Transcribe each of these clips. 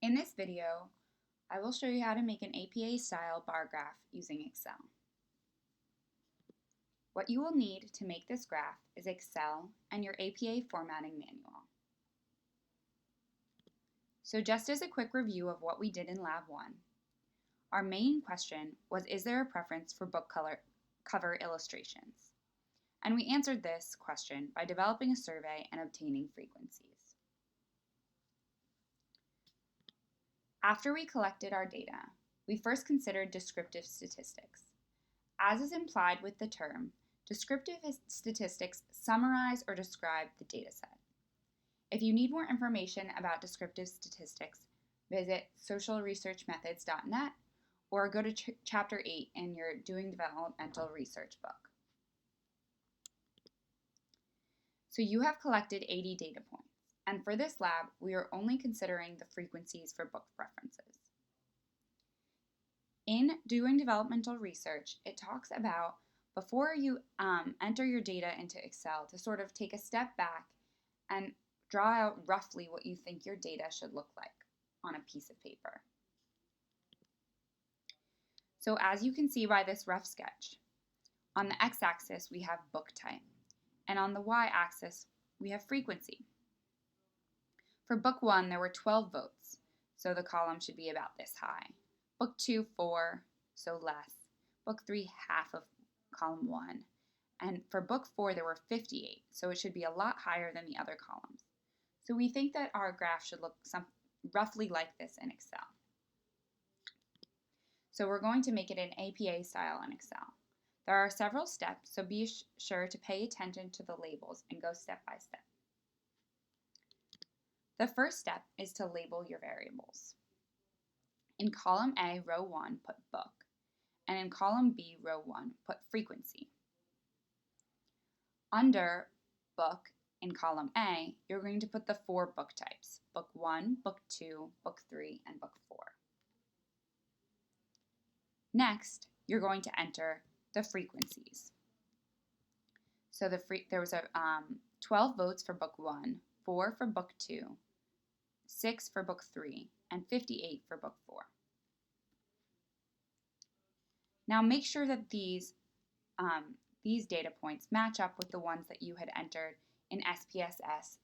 In this video, I will show you how to make an APA-style bar graph using Excel. What you will need to make this graph is Excel and your APA formatting manual. So just as a quick review of what we did in Lab 1, our main question was, is there a preference for book cover illustrations? And we answered this question by developing a survey and obtaining frequencies. After we collected our data, we first considered descriptive statistics. As is implied with the term, descriptive statistics summarize or describe the dataset. If you need more information about descriptive statistics, visit socialresearchmethods.net or go to Chapter 8 in your Doing Developmental Research book. So you have collected 80 data points. And for this lab, we are only considering the frequencies for book preferences. In Doing Developmental Research, it talks about before you enter your data into Excel to sort of take a step back and draw out roughly what you think your data should look like on a piece of paper. So as you can see by this rough sketch, on the x-axis we have book type, and on the y-axis we have frequency. For book 1, there were 12 votes, so the column should be about this high. Book 2, 4, so less. Book 3, half of column 1. And for book 4, there were 58, so it should be a lot higher than the other columns. So we think that our graph should look roughly like this in Excel. So we're going to make it an APA style in Excel. There are several steps, so be sure to pay attention to the labels and go step by step. The first step is to label your variables. In column A, row 1, put book, and in column B, row 1, put frequency. Under book, in column A, you're going to put the 4 book types, book 1, book 2, book 3, and book 4. Next, you're going to enter the frequencies. So there was 12 votes for book 1, 4 for book 2, 6 for book 3, and 58 for book 4. Now make sure that these data points match up with the ones that you had entered in SPSS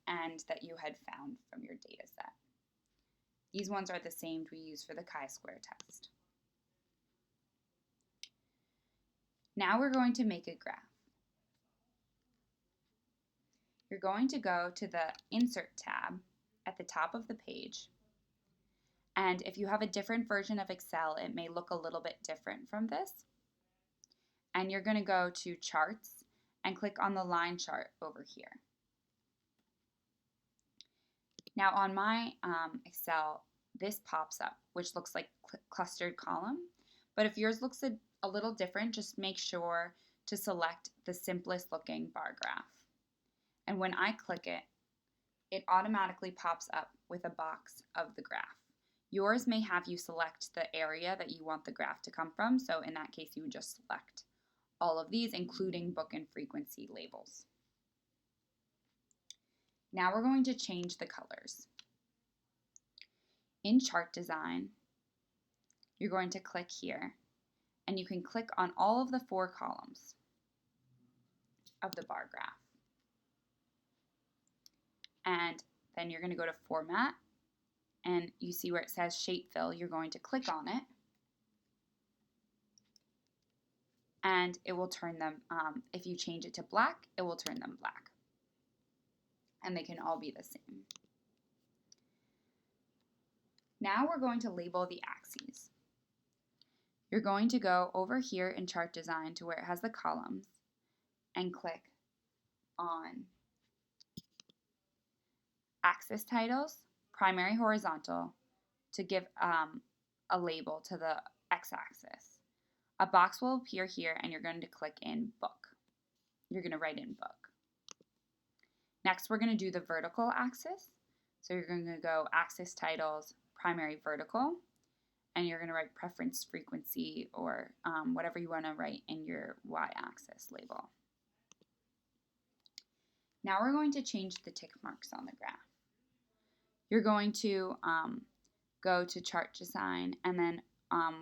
and that you had found from your data set. These ones are the same we use for the chi-square test. Now we're going to make a graph. You're going to go to the Insert tab at the top of the page. And if you have a different version of Excel, it may look a little bit different from this. And you're going to go to Charts and click on the line chart over here. Now on my Excel, this pops up, which looks like clustered column. But if yours looks a little different, just make sure to select the simplest looking bar graph. And when I click it, it automatically pops up with a box of the graph. Yours may have you select the area that you want the graph to come from, so in that case you would just select all of these, including book and frequency labels. Now we're going to change the colors. In Chart Design, you're going to click here, and you can click on all of the 4 columns of the bar graph. And then you're going to go to Format, and you see where it says Shape Fill. You're going to click on it, and it will turn them, if you change it to black, it will turn them black. And they can all be the same. Now we're going to label the axes. You're going to go over here in Chart Design to where it has the columns and click on Axis Titles, Primary Horizontal, to give a label to the x-axis. A box will appear here and you're going to click in Book. You're going to write in Book. Next, we're going to do the vertical axis. So you're going to go Axis Titles, Primary Vertical, and you're going to write Preference Frequency or whatever you want to write in your y-axis label. Now we're going to change the tick marks on the graph. You're going to go to chart design, and then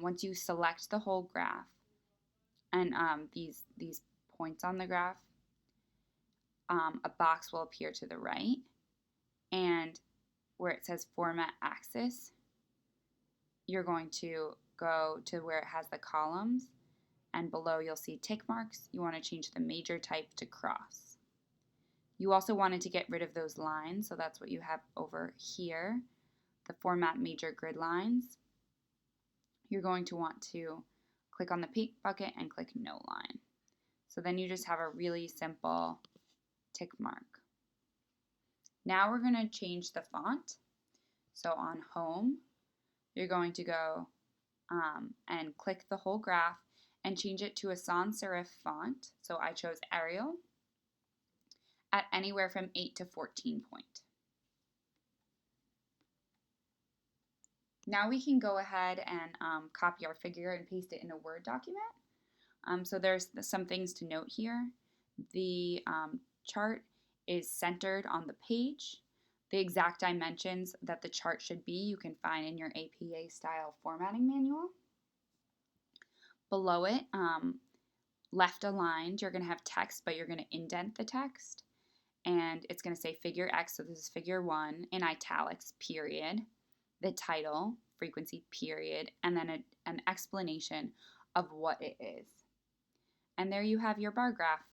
once you select the whole graph and these points on the graph, a box will appear to the right, and where it says Format Axis, you're going to go to where it has the columns, and below you'll see tick marks. You want to change the major type to cross. You also wanted to get rid of those lines, so that's what you have over here, the Format Major Grid Lines. You're going to want to click on the pink bucket and click No Line. So then you just have a really simple tick mark. Now we're going to change the font. So on Home, you're going to go and click the whole graph and change it to a sans serif font. So I chose Arial at anywhere from 8 to 14 point. Now we can go ahead and copy our figure and paste it in a Word document. So there's some things to note here. The chart is centered on the page. The exact dimensions that the chart should be you can find in your APA style formatting manual. Below it, left aligned, you're going to have text, but you're going to indent the text. And it's going to say figure X, so this is figure 1, in italics, period, the title, frequency, period, and then an explanation of what it is. And there you have your bar graph.